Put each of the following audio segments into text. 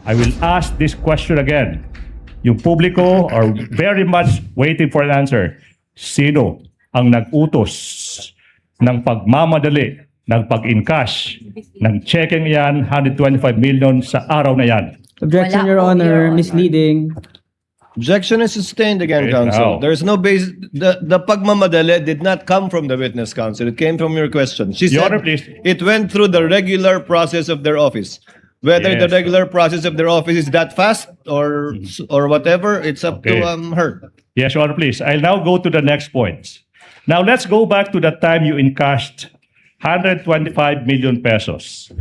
I will ask this question again. Yung publiko are very much waiting for an answer. Sino ang nag-utos ng pagmamadali, ng pag-encash, ng checking yan, 125 million sa araw na yan? Objection, Wala Your po, Honor. Your Honor. Misleading. Objection is sustained again, Okay, counsel. now. There is no base. The pagmamadali did not come from the witness, counsel. It came from your question. She Your said Honor, please. it went through the regular process of their office. Whether the Yes. regular process of their office is that fast or whatever, it's up Okay. to her. Yes, Your Honor, please. I'll now go to the next point. Now, let's go back to the time you encashed 125 million pesos.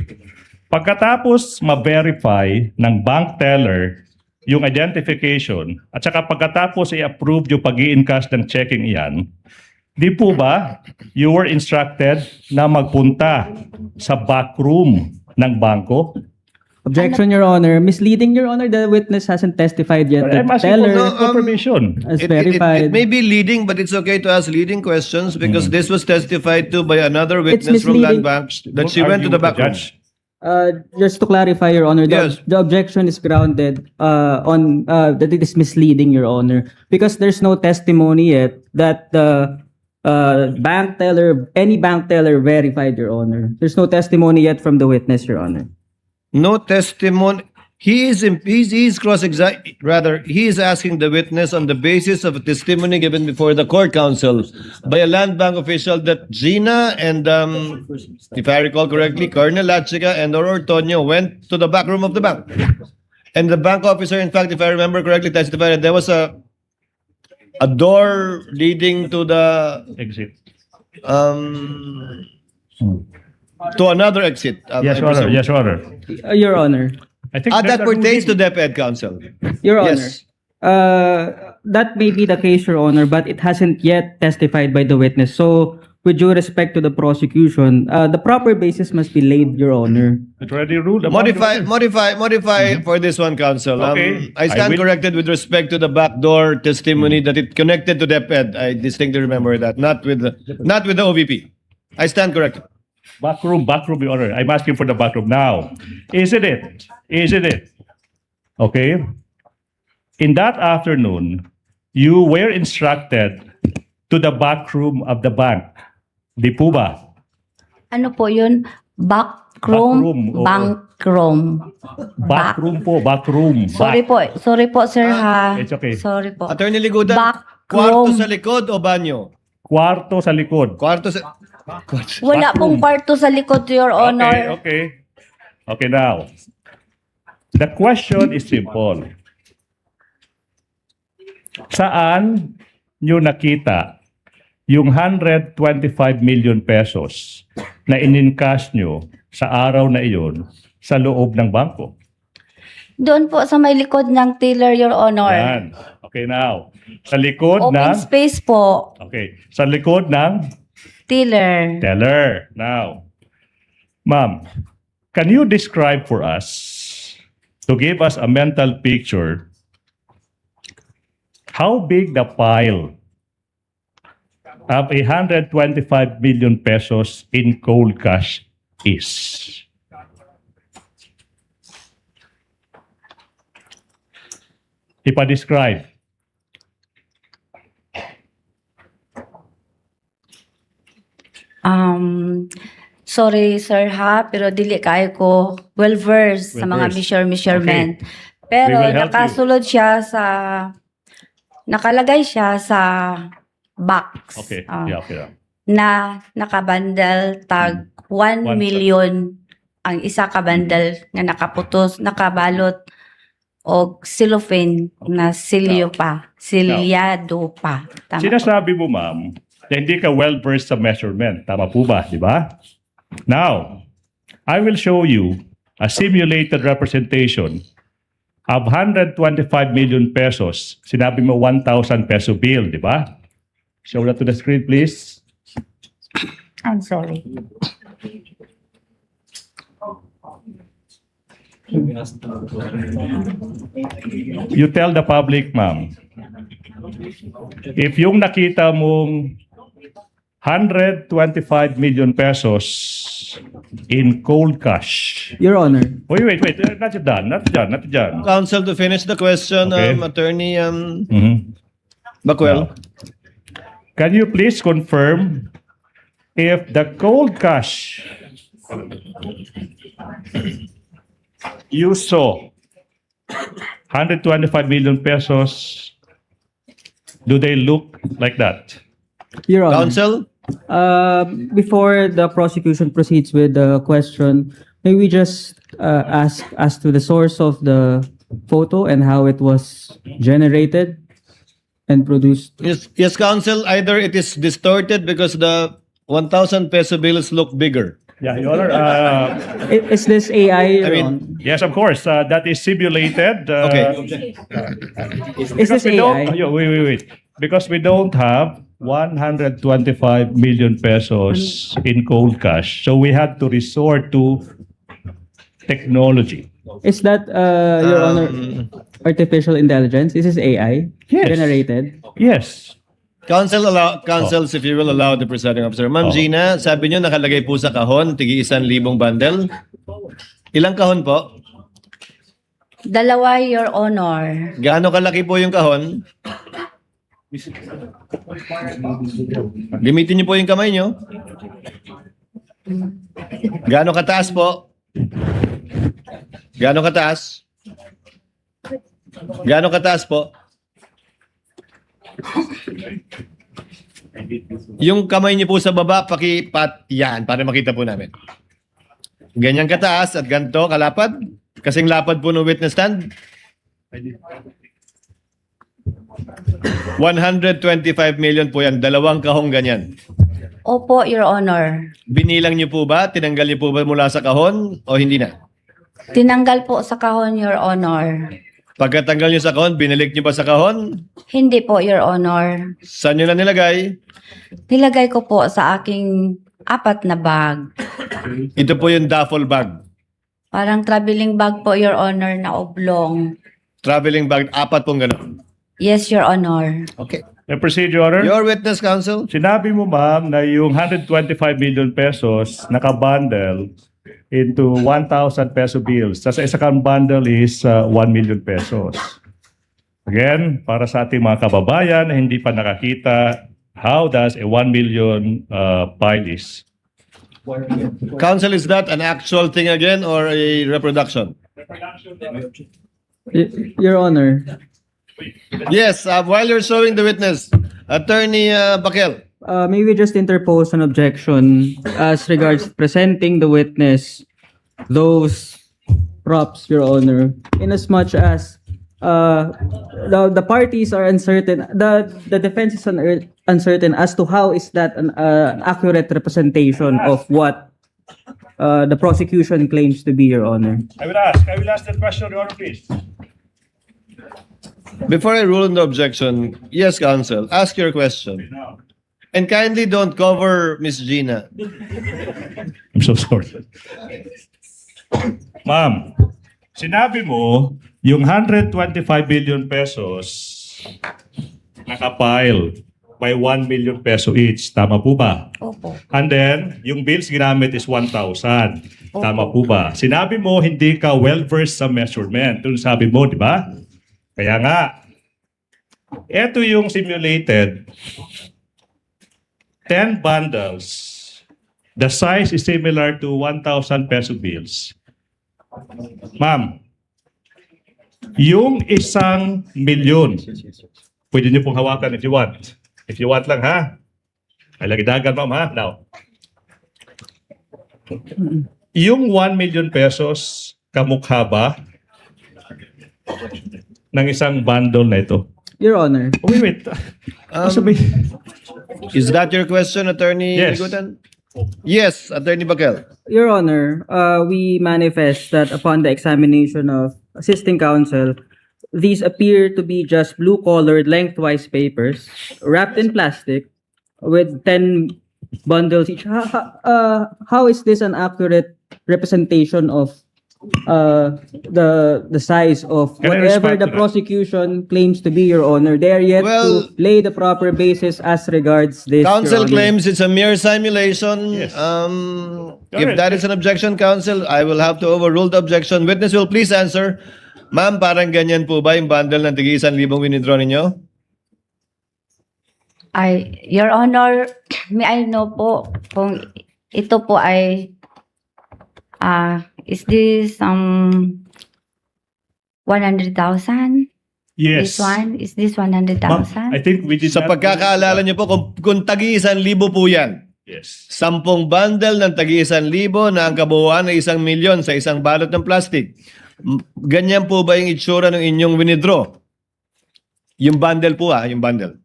Pagkatapos ma-verify ng bank teller yung identification at saka pagkatapos i-approve yung pag-i-encash ng checking iyan, di po ba you were instructed na magpunta sa backroom ng bangko? Objection, Your Honor. Misleading, Your Honor. The witness hasn't testified yet. The I'm asking for teller confirmation. has It verified. may be leading, but it's okay to ask leading questions because this was testified to by another witness from misleading. Land Bank that she Don't went to argue the with back room. judge. Just to clarify, Your Honor, Yes. the objection is grounded on that it is misleading, Your Honor, because there's no testimony yet that the bank teller, any bank teller verified, Your Honor. There's no testimony yet from the witness, Your Honor. No testimony. He is he is asking the witness on the basis of a testimony given before the court counsel by a land bank official that Gina and if I recall correctly, Colonel Lachica and Ortonio went to the back room of the bank. And the bank officer, in fact, if I remember correctly, testified that there was a door leading to the Exit. to another exit. Yes, I Your Honor. presume. Yes, Your Honor. Your Honor. I think That there's a pertains to ruling. DepEd counsel. Your Honor. Yes. That may be the case, Your Honor, but it hasn't yet testified by the witness. So, with due respect to the prosecution, the proper basis must be laid, Your Honor. It's already ruled. Modify for this one, counsel. Okay. I stand I will- corrected with respect to the backdoor testimony that it connected to DepEd. I distinctly remember that, not with the OVP. I stand corrected. Backroom, Your Honor. I'm asking for the backroom now. Isn't it? Isn't it? Okay. In that afternoon, you were instructed to the backroom of the bank. Di po ba? Ano po yun? Backroom, oo. Bankroom. Backroom po, backroom. Sorry po, sir ha. It's okay. Sorry po. Attorney Ligudan, Backroom. kwarto sa likod o banyo? Kwarto sa likod. Kwarto sa... Wala pong kwarto sa likod, Your Honor. Okay, now. The question is simple. Saan nyo nakita yung 125 million pesos na in-encash nyo sa araw na iyon sa loob ng bangko? Doon po sa may likod ng teller, Your Honor. Yan. Okay, now. Sa likod Open ng... space po, Okay. Sa likod ng teller. teller. Now, ma'am, can you describe for us, to give us a mental picture, how big the pile of 125 million pesos in cold cash is? Ipa-describe. Sorry sir ha, pero dili kayo ko well-versed sa mga Well-versed. measurement. Pero We will help you. nakasulod siya sa, nakalagay siya sa box. Okay. Ah, Yeah, okay. na nakabandal tag 1 One- million ang isa ka bundle nga nakaputos, nakabalot o cellophane na silyo pa, silyado pa. Tama po. Sinasabi mo, ma'am, na hindi ka well-versed sa measurement. Tama po ba? Di ba? Now, I will show you a simulated representation of 125 million pesos. Sinabi mo 1,000 peso bill, di ba? Show that to the screen, please. I'm sorry. You tell the public, ma'am, if yung nakita mong 125 million pesos in cold cash. Your Honor. Wait. Not done. Counsel, to finish the question, Okay. Attorney Mhm. Bacuel. Can you please confirm if the cold cash you saw 125 million pesos, do they look like that? Your Honor. Counsel? Before the prosecution proceeds with the question, may we just ask as to the source of the photo and how it was generated and produced? Yes, Counsel. Either it is distorted because the 1,000 peso bills look bigger. Yeah, Your Honor. Is this AI? Your I mean, Honor? Yes, of course. That is simulated. Okay. Is this AI? Wait. Because we don't have 125 million pesos in cold cash. So we had to resort to technology. Is that, Your Honor, artificial intelligence? Is this AI? Yes. Generated? Yes. Counsels, if you will allow the presiding officer. Ma'am Gina, sabi niyo nakalagay po sa kahon, tigi 1,000 bundle. Ilang kahon po? Dalawa, Your Honor. Gaano kalaki po yung kahon? Gamitin niyo po yung kamay niyo. Gaano kataas po? Gaano kataas? Gaano kataas po? Yung kamay niyo po sa baba, pakipat yan para makita po namin. Ganyan kataas at ganito kalapad? Kasing lapad po ng witness stand? 125 million po yan. Dalawang kahong ganyan. Opo, Your Honor. Binilang niyo po ba? Tinanggal niyo po ba mula sa kahon o hindi na? Tinanggal po sa kahon, Your Honor. Pagkatanggal niyo sa kahon, binalik niyo ba sa kahon? Hindi po, Your Honor. Saan niyo na nilagay? Nilagay ko po sa aking 4 na bag. Ito po yung duffel bag. Parang traveling bag po, Your Honor, na oblong. Traveling bag, 4 pong gano'n. Yes, Your Honor. Okay. May proceed, Your Honor. Your witness, counsel. Sinabi mo, ma'am, na yung 125 million pesos nakabundle into 1,000 peso bills. Tapos isa kang bundle is 1 million pesos. Again, para sa ating mga kababayan na hindi pa nakakita, how does a 1 million pile is? Counsel, is that an actual thing again or a reproduction? Your Honor. Yes, while you're showing the witness, Attorney Bakel. May we just interpose an objection as regards presenting the witness those props, Your Honor, in as much as the parties are uncertain, the defense is uncertain as to how is that an accurate representation of what the prosecution claims to be, Your Honor. I will ask that question, Your Honor, please. Before I rule on the objection, yes, counsel, ask your question. And kindly don't cover Miss Gina. I'm so sorry. Ma'am, sinabi mo yung 125 billion pesos nakapile by 1 million peso each. Tama po ba? Opo. And then, yung bills ginamit is 1,000. Tama po ba? Sinabi mo hindi ka well-versed sa measurement. Doon sabi mo, di ba? Kaya nga, ito yung simulated 10 bundles. The size is similar to 1,000 peso bills. Ma'am, yung 1 milyon, pwede niyo pong hawakan if you want. If you want lang, ha? Ay, lagi dagan, ma'am, ha? Now, yung 1 million pesos, kamukha ba ng isang bundle na ito? Your Honor. Oh, wait. Sabi, Is that your question, Attorney Yes. Ligutan? Yes, Attorney Bakel. Your Honor, we manifest that upon the examination of assisting counsel, these appear to be just blue-colored lengthwise papers wrapped in plastic with 10 bundles each. How is this an accurate representation of the size of Can I whatever respond the to that? prosecution claims to be, Your Honor. They are yet Well- to lay the proper basis as regards this, Your Counsel Honor. claims it's a mere simulation. Yes. If that is an objection, counsel, I will have to overrule the objection. Witness will please answer. Ma'am, parang ganyan po ba yung bundle ng tig 1,000 winidraw ninyo? Your Honor, may I know po kung ito po ay is this 100,000? Yes. This one? Is this Ma'am, 100,000? I think we did Sa not- pagkakaalala niyo po, kung tagi 1,000 po yan, Yes. 10 bundle ng tagi 1,000 na ang kabuuan ay 1,000,000 sa isang balot ng plastic. Ganyan po ba yung itsura ng inyong winidraw? Yung bundle po yung bundle.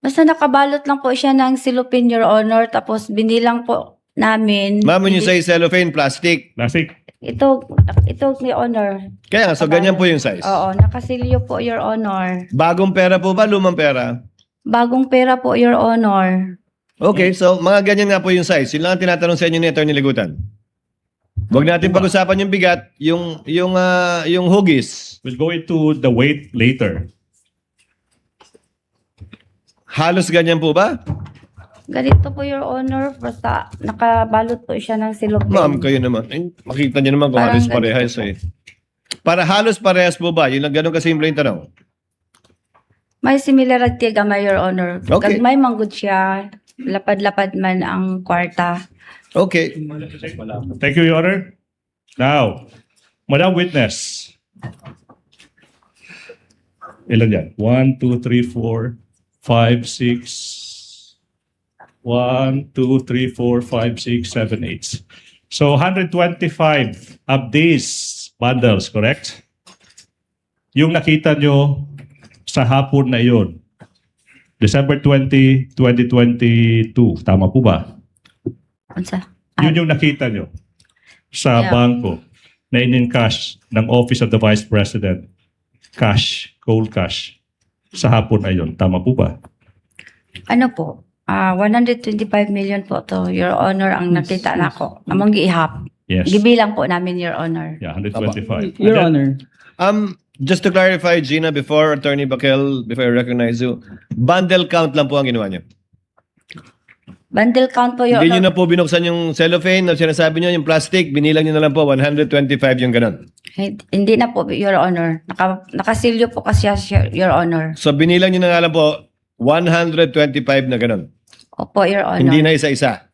Basta nakabalot lang po siya ng silupin, Your Honor, tapos binilang po namin. Ma'am, when you say cellophane, plastic. Plastic. Ito, Your Honor. Kaya, so ganyan po yung size. Oo, nakasilyo po, Your Honor. Bagong pera po ba, lumang pera? Bagong pera po, Your Honor. Okay, so mga ganyan nga po yung size. Yun lang ang tinatanong sa inyo ni Atty. Ligutan. Huwag natin pag-usapan yung bigat, yung hugis. We'll go into the weight later. Halos ganyan po ba? Ganito po, Your Honor. Basta nakabalot po siya ng silupin. Ma'am, kayo naman. Makita niyo naman kung Parang halos ganito parehas po. Para halos parehas po ba? Yun lang ganun kasimple yung tanong. May similarity gama, Your Honor. Okay. Kag may manggod siya. Lapad-lapad man ang kwarta. Okay. Thank you, Your Honor. Now, Madam Witness. Ilan yan? 1, 2, 3, 4, 5, 6. 1, 2, 3, 4, 5, 6, 7, 8. So 125 of these bundles, correct? Yung nakita nyo sa hapon na yun, December 20, 2022. Tama po ba? Unsa? Yun yung nakita nyo sa Yeah. bangko na in-encash ng Office of the Vice President. Cash, cold cash. Sa hapon na yun. Tama po ba? Ano po? 125 million po to, Your Honor, ang nakita nako. Among giihap. Yes. Gibilang po namin, Your Honor. Yeah, 125. Your And then- Honor. Just to clarify, Gina, before Attorney Bakel, before I recognize you, bundle count lang po ang ginawa niyo. Bundle count po, Your Hindi niyo Honor. na po binuksan yung cellophane na sinasabi niyo, yung plastic, binilang niyo na lang po, 125 yung ganun. Hindi na po, Your Honor. Nakasilyo po kasi siya, Your Honor. So binilang niyo na nga lang po, 125 na ganun. Opo, Your Honor. Hindi na isa-isa.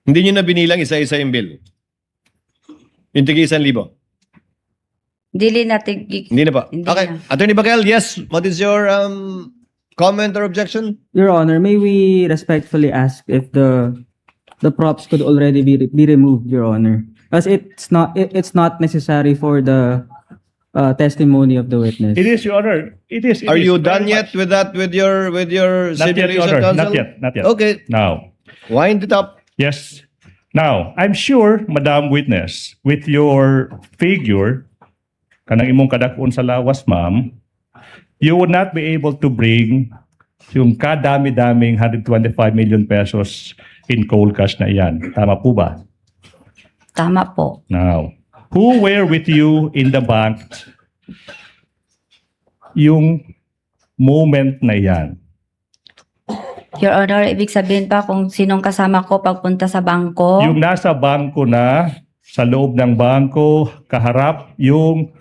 Hindi niyo na binilang isa-isa yung bill. Yung tigi 1,000. Dili natin Hindi na po. Hindi Okay. na. Attorney Bakel, yes. What is your comment or objection? Your Honor, may we respectfully ask if the props could already be removed, Your Honor, as it's not necessary for the testimony of the witness. It is, Your Honor. It is. Are you done yet with that, with your Not yet, Your simulation, Honor. counsel? Not yet. Okay. Now, Wind it up. yes. Now, I'm sure, Madam Witness, with your figure, kanang imong kadakon sa lawas, ma'am, you would not be able to bring yung kadami-daming 125 million pesos in cold cash na iyan. Tama po ba? Tama po. Now, who were with you in the bank yung moment na iyan? Your Honor, ibig sabihin pa kung sinong kasama ko pagpunta sa bangko. Yung nasa bangko na, sa loob ng bangko, kaharap, yung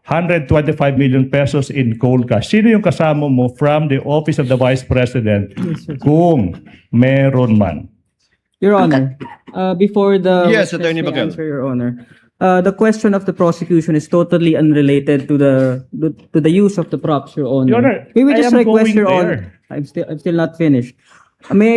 125 million pesos in cold cash. Sino yung kasama mo from the Office of the Vice President kung meron man? Your Honor, before the Yes, witness Attorney may Bakel. answer, Your Honor, the question of the prosecution is totally unrelated to the use of the props, Your Honor. Your Honor, May we I just am request, going Your there. Honor? I'm still not finished. May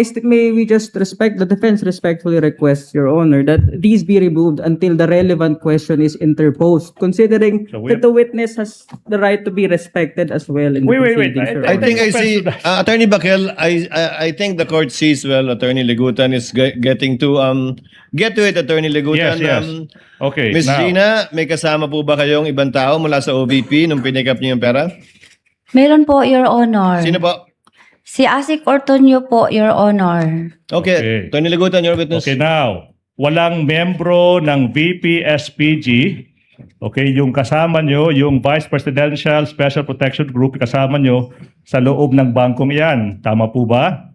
we just the defense respectfully request, Your Honor, that these be removed until the relevant question is interposed, considering So we that the witness has the right to be respected as well in the Wait. proceedings, Your I Honor. think I see, Offense to Attorney Bakel, I think the court sees well, Attorney Ligutan is getting to, get to it, Attorney Ligutan. Yes. Okay, Miss now, Gina, may kasama po ba kayong ibang tao mula sa OVP nung pinik up niyo yung pera? Meron po, Your Honor. Sino po? Si Asik Ortonio po, Your Honor. Okay. Okay. Attorney Ligutan, your witness. okay, now, walang membro ng VP SPG, okay, yung kasama nyo, yung Vice Presidential Special Protection Group, kasama nyo sa loob ng bangkong iyan. Tama po ba?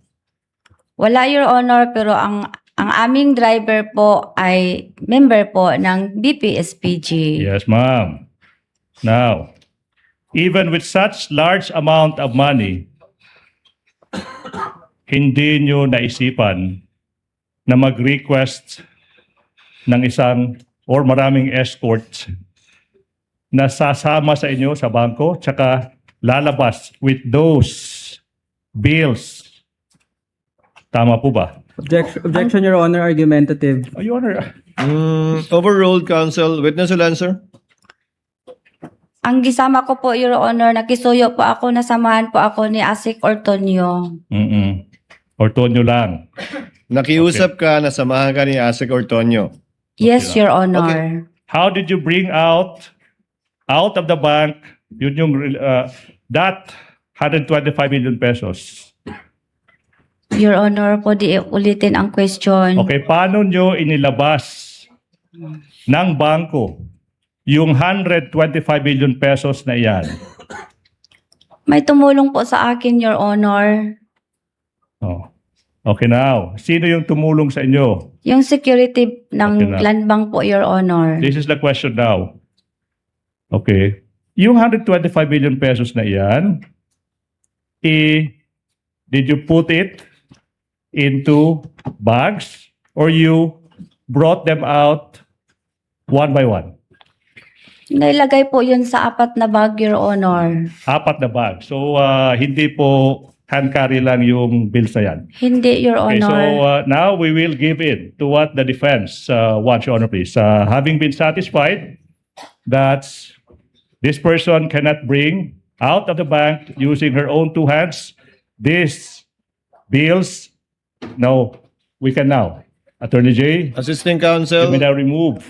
Wala, Your Honor, pero ang aming driver po ay member po ng BPSPG. Yes, ma'am. Now, even with such large amount of money, hindi nyo naisipan na mag-request ng isang or maraming escorts na sasama sa inyo sa bangko tsaka lalabas with those bills. Tama po ba? Objection, Your Honor, argumentative. Oh, Your Honor. Overruled, counsel. Witness will answer. Ang gisama ko po, Your Honor, nakisuyo po ako, nasamahan po ako ni Asik Ortonio. Ortonio lang. Nakiusap ka, nasamahan ka ni Asik Ortonio. Yes, Your Honor. How did you bring out of the bank yun yung that 125 million pesos? Your Honor, po di ulitin ang question. Okay, paano nyo inilabas ng bangko yung 125 million pesos na iyan? May tumulong po sa akin, Your Honor. Oh. Okay now. Sino yung tumulong sa inyo? Yung security Okay ng na. land bank po, Your Honor. This is the question now. Okay. Yung 125 million pesos na iyan, did you put it into bags or you brought them out one by one? Nailagay po yun sa 4 na bag, Your Honor. 4 na bag. So, hindi po hand carry lang yung bills na yan. Hindi, Your Okay, so Honor. now we will give in to what the defense wants, Your Honor, please. Having been satisfied that this person cannot bring out of the bank using her own 2 hands these bills, no, we can now. Attorney J, Assisting you counsel. may now remove.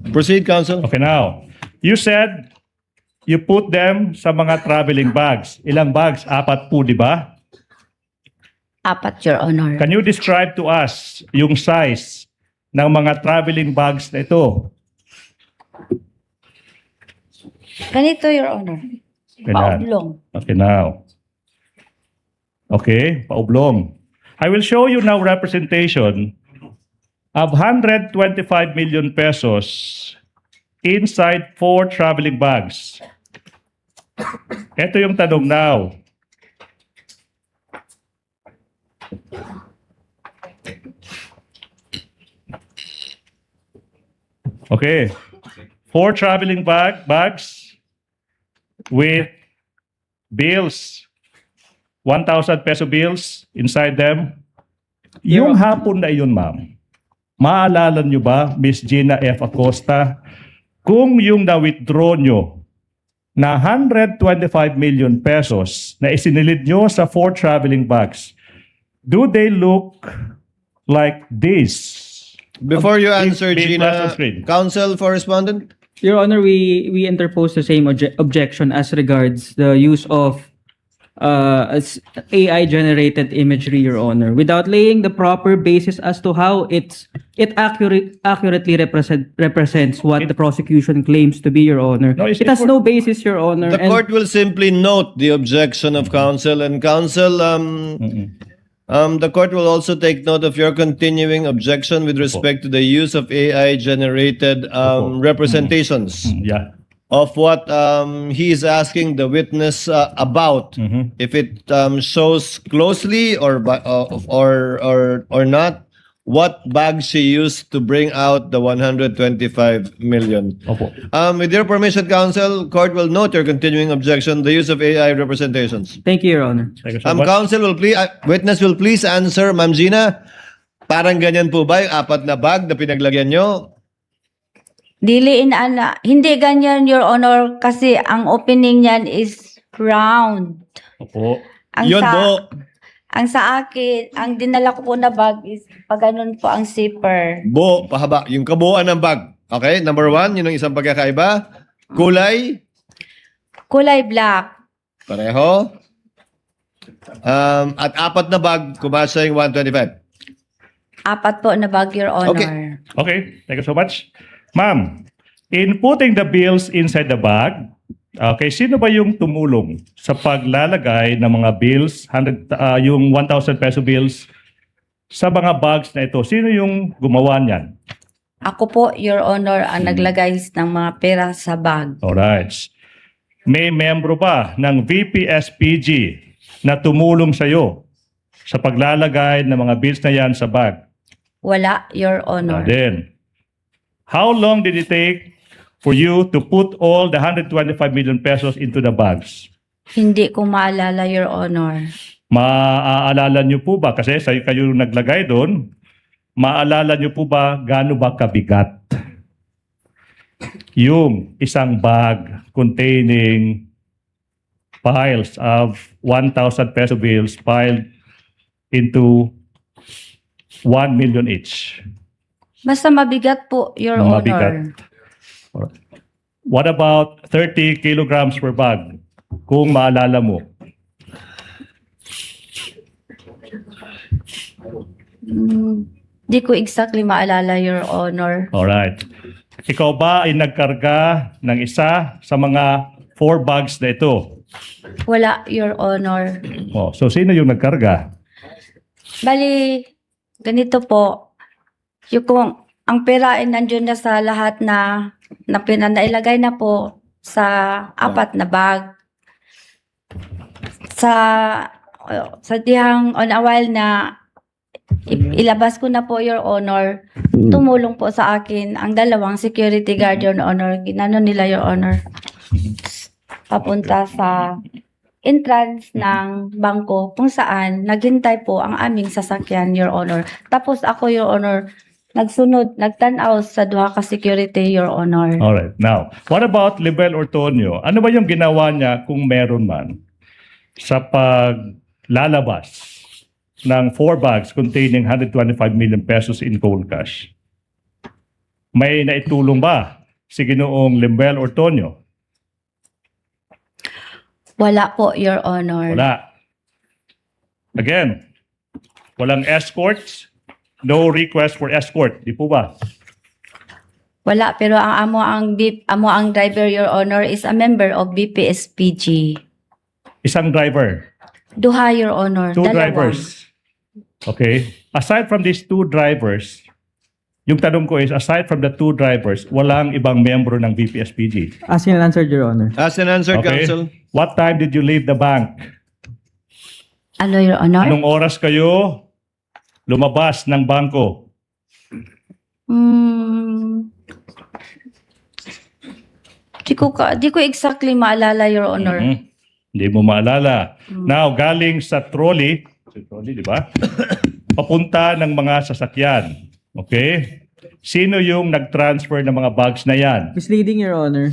Proceed, counsel. Okay, now, you said you put them sa mga traveling bags. Ilang bags? 4 po, di ba? 4, Your Honor. Can you describe to us yung size ng mga traveling bags na ito? Ganito, Your Honor. Ganyan. Paublong. Okay, now. Okay, paublong. I will show you now representation of 125 million pesos inside 4 traveling bags. Ito yung tanong now. Okay. 4 traveling bags with bills, 1,000 peso bills inside them. Yung hapon na yun, ma'am, maalala nyo ba, Miss Gina F. Acosta, kung yung na-withdraw nyo na 125 million pesos na isinilid nyo sa 4 traveling bags, do they look like this? Before you answer, Please flash on Gina, screen. counsel for respondent. Your Honor, we interpose the same objection as regards the use of AI-generated imagery, Your Honor, without laying the proper basis as to how it accurately represents what the prosecution claims to be, Your Honor. No, It has no basis, Your Honor. The and- court will simply note the objection of counsel, and counsel, the court will also take note of your continuing objection with respect to the use of AI-generated representations Yeah. of what he is asking the witness about. If it shows closely or not, what bag she used to bring out the 125 million. Opo. With your permission, counsel, court will note your continuing objection, the use of AI representations. Thank you, Your Honor. Thank you so much. Counsel will please, witness will please answer, Ma'am Gina. Parang ganyan po ba yung 4 na bag na pinaglagyan nyo? Hindi ganyan, Your Honor, kasi ang opening niyan is round. Opo. Yun po. Ang sa akin, ang dinala ko po na bag is pag ganun po ang zipper. Pahaba. Yung kabuuan ng bag. Okay, number 1, yun ang isang pagkakaiba. Kulay, Kulay black. pareho. At apat na bag, kumasa yung 125. 4 po na bag, Your Honor. Okay. Okay, thank you so much. Ma'am, in putting the bills inside the bag, okay, sino ba yung tumulong sa paglalagay ng mga bills, yung 1,000 peso bills, sa mga bags na ito? Sino yung gumawa niyan? Ako po, Your Honor, ang naglagay ng mga pera sa bag. Alright. May membro ba ng VPSPG na tumulong sa iyo sa paglalagay ng mga bills na yan sa bag? Wala, Your Honor. Then, how long did it take for you to put all the 125 million pesos into the bags? Hindi ko maalala, Your Honor. Maaalala niyo po ba, kasi sa kayo naglagay doon, maaalala niyo po ba gaano ba kabigat yung isang bag containing piles of 1,000 peso bills piled into 1 million each? Basta mabigat po, Your Mabigat. Honor. What about 30 kilograms per bag? Kung maalala mo. Di ko exactly maalala, Your Honor. Alright. Ikaw ba ay nagkarga ng isa sa mga 4 bags na ito? Wala, Your Honor. Oh, so sino yung nagkarga? Bali, ganito po. Yung kung ang pera ay nandiyon na sa lahat na nailagay na po sa 4 na bag. Sa dihang on a while na ilabas ko na po, Your Honor, tumulong po sa akin ang 2 security guard, Your Honor. Ginano nila, Your Honor, papunta sa entrance ng bangko kung saan naghintay po ang aming sasakyan, Your Honor. Tapos ako, Your Honor, nagtanaw sa 2 ka security, Your Honor. Alright. Now, what about Libel Ortonio? Ano ba yung ginawa niya kung meron man sa paglalabas ng 4 bags containing 125 million pesos in cold cash? May naitulong ba si Ginoong Libel Ortonio? Wala po, Your Honor. Wala. Again, walang escorts, no request for escort. Di po ba? Wala, pero ang amo ang driver, Your Honor, is a member of BPSPG. Isang driver. 2, Your Honor. 2 2 drivers. Okay. Aside from these 2 drivers, yung tanong ko is, aside from the 2 drivers, walang ibang membro ng BPSPG. Ask and answered, Your Honor. As an answer, Okay. Counsel. What time did you leave the bank? Ano, Your Honor? Anong oras kayo lumabas ng bangko? Di ko exactly maalala, Your Honor. Hindi mo maalala. Now, galing sa trolley, di ba? Papunta ng mga sasakyan. Okay? Sino yung nag-transfer ng mga bags na yan? Misleading, Your Honor.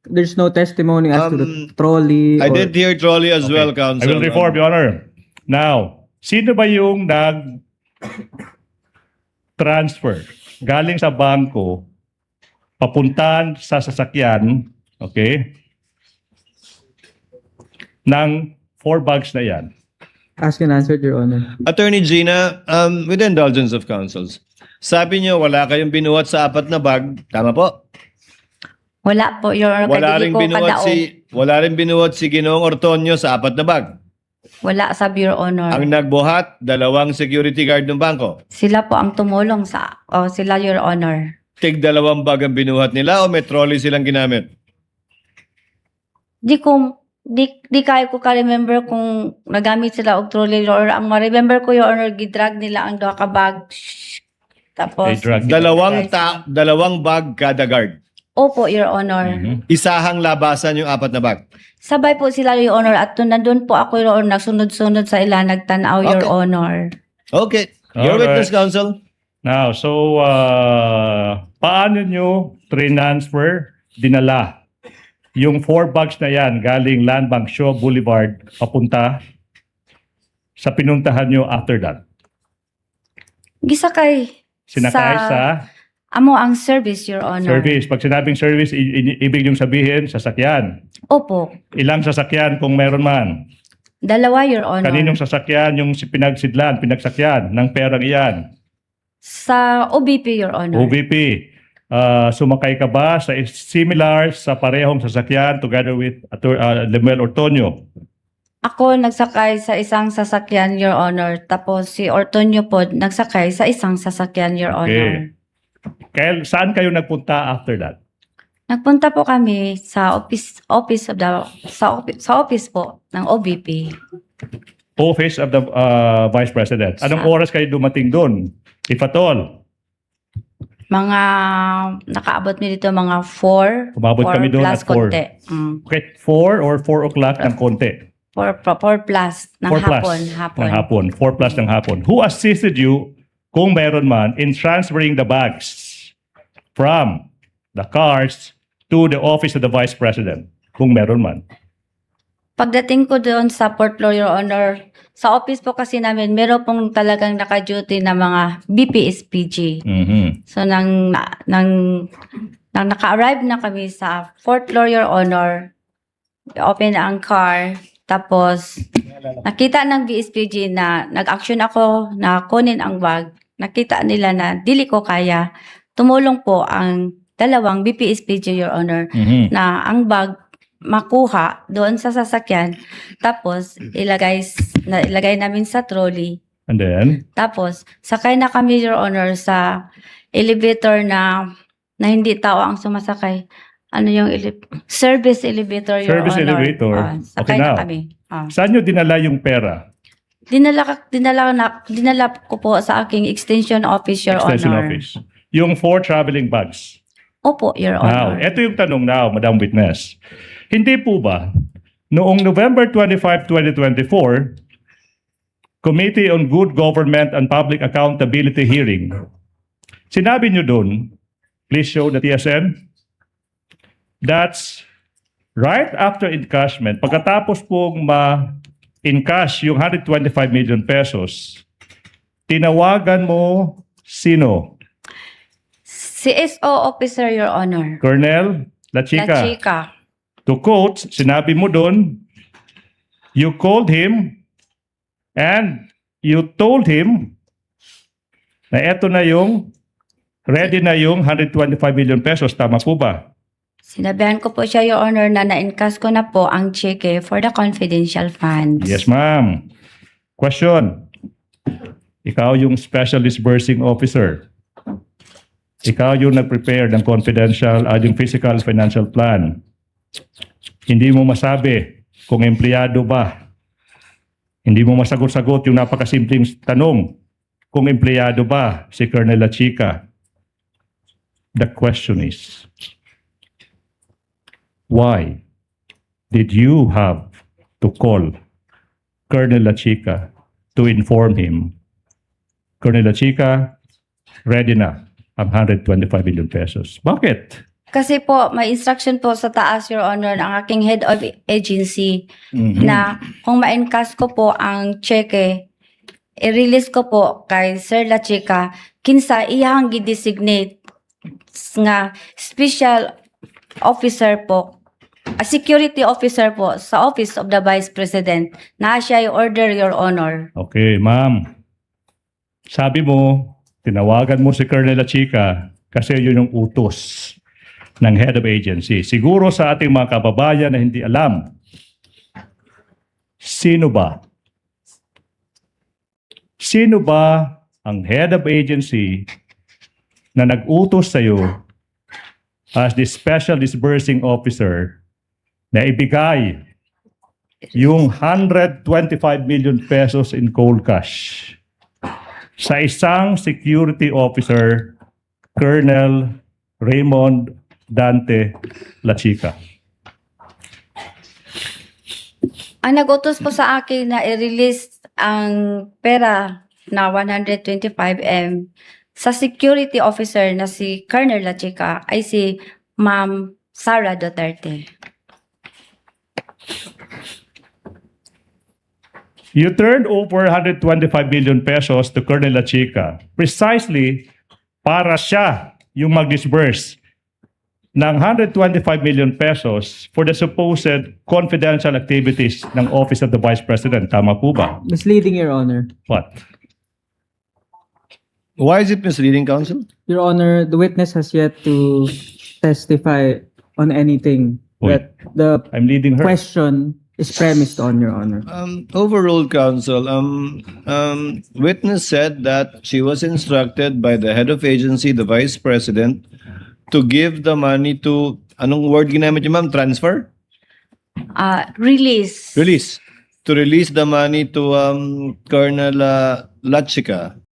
There's no testimony as to the trolley. I or- did hear trolley as well, Counsel. I will reform, Your Honor. Now, sino ba yung nag-transfer galing sa bangko, papuntahan sa sasakyan, okay, ng 4 bags na yan? Ask and answered, Your Honor. Attorney Gina, with the indulgence of counsels, sabi niyo wala kayong binuhat sa 4 na bag. Tama po? Wala po, Your Honor. Wala Kadili rin ko binuhat si Ginoong Ortonio sa 4 na bag. Wala, sabi, Your Honor. Ang nagbuhat, 2 security guard ng bangko. Sila po ang tumulong sila, Your Honor. Tig 2 bag ang binuhat nila o may trolley silang ginamit? Di kaya ko ka-remember kung nagamit sila og trolley, Your Honor. Ang ma-remember ko, Your Honor, gidrag nila ang 2 ka bag. Tapos, They drug it. 2 bag kada guard. opo, Your Honor. Isahang labasan yung 4 na bag. Sabay po sila, Your Honor, at nandun po ako, Your Honor, nagsunod-sunod sa ila, nagtanaw, Your Okay. Honor. Okay. Your Alright. witness, counsel. Now, so, paano nyo transfer, dinala, yung 4 bags na yan galing Land Bank Shaw Boulevard papunta sa pinuntahan nyo after that? Gisakay. Sinakay sa Amo ang service, Your Honor. service. Pag sinabing service, ibig yung sabihin, sasakyan. Opo. Ilang sasakyan kung meron man? Dalawa, Your Honor. Kaninong sasakyan yung pinagsakyan ng perang iyan? Sa OBP, Your Honor. OVP. Sumakay ka ba sa similar sa parehong sasakyan together with Lemuel Ortonio? Ako nagsakay sa isang sasakyan, Your Honor. Tapos si Ortonio po nagsakay sa isang sasakyan, Your Honor. Kaya saan kayo nagpunta after that? Nagpunta po kami sa office po ng OBP. Office of the Vice President. Anong oras kayo dumating doon? If at all? Mga nakaabot mi dito mga 4. Umabot kami doon at 4. konti. Okay, 4 or 4 o'clock ng konti? 4 plus ng 4 plus hapon. ng hapon. 4 plus ng hapon. Who assisted you, kung meron man, in transferring the bags from the cars to the office of the Vice President? Kung meron man. Pagdating ko doon sa fourth floor, Your Honor, sa office po kasi namin, meron pong talagang naka-duty na mga BPSPG. Mhm. So, nang naka-arrive na kami sa fourth floor, Your Honor, open na ang car, tapos nakita ng BSPG na nag-action ako na kunin ang bag. Nakita nila na dili ko kaya. Tumulong po ang dalawang BPSPG, Your Honor, Mhm. na ang bag makuha doon sa sasakyan, tapos ilagay namin sa trolley. And then, Tapos, sakay na kami, Your Honor, sa elevator na hindi tao ang sumasakay. Ano yung service elevator, Your Service Honor. elevator. Okay, Sakay na now. kami. saan nyo dinala yung pera? Dinala ko po sa aking extension office, Your Extension Honor. office. Yung 4 traveling bags. Opo, Your Now, Honor. ito yung tanong now, Madam Witness. Hindi po ba, noong November 25, 2024, Committee on Good Government and Public Accountability hearing, sinabi nyo dun, please show the TSN, that's right after encashment, pagkatapos pong ma-encash yung 125 million pesos, tinawagan mo sino? CSO officer, Your Honor. Colonel La Chica. La Chica. To quote, sinabi mo doon, you called him and you told him na eto na yung, ready na yung 125 million pesos. Tama po ba? Sinabihan ko po siya, Your Honor, na na-encash ko na po ang cheque for the confidential funds. Yes, ma'am. Question. Ikaw yung special disbursing officer. Ikaw yung nag-prepare ng confidential, yung physical financial plan. Hindi mo masabi kung empleyado ba. Hindi mo masagot-sagot yung napakasimpleng tanong kung empleyado ba si Colonel La Chica. The question is, why did you have to call Colonel La Chica to inform him, Colonel La Chica, ready na ang 125 million pesos? Bakit? Kasi po, may instruction po sa taas, Your Honor, ng aking head of agency Mhm. na kung ma-encash ko po ang cheque, i-release ko po kay Sir La Chica, kinsa iyang gi-designate nga special officer po, a security officer po sa Office of the Vice President na siya i-order, Your Honor. Okay, ma'am. Sabi mo, tinawagan mo si Colonel La Chica kasi yun yung utos ng head of agency. Siguro sa ating mga kababayan na hindi alam, sino ba? Sino ba ang head of agency na nag-utos sa'yo as the special disbursing officer na ibigay yung 125 million pesos in cold cash sa isang security officer, Colonel Raymond Dante La Chica? Ang nag-utos po sa akin na i-release ang pera na 125M sa security officer na si Colonel La Chica ay si Ma'am Sara Duterte. You turned over 125 million pesos to Colonel La Chica precisely para siya yung mag-disburse ng 125 million pesos for the supposed confidential activities ng Office of the Vice President. Tama po ba? Misleading, Your Honor. What? Why is it misleading, counsel? Your Honor, the witness has yet to testify on anything Uy. that the I'm leading her. question is premised on, Your Honor. Overruled, counsel. Witness said that she was instructed by the head of agency, the vice president, to give the money to, anong word ginamit niyo, ma'am? Transfer? Release. Release. To release the money to Colonel Lachika.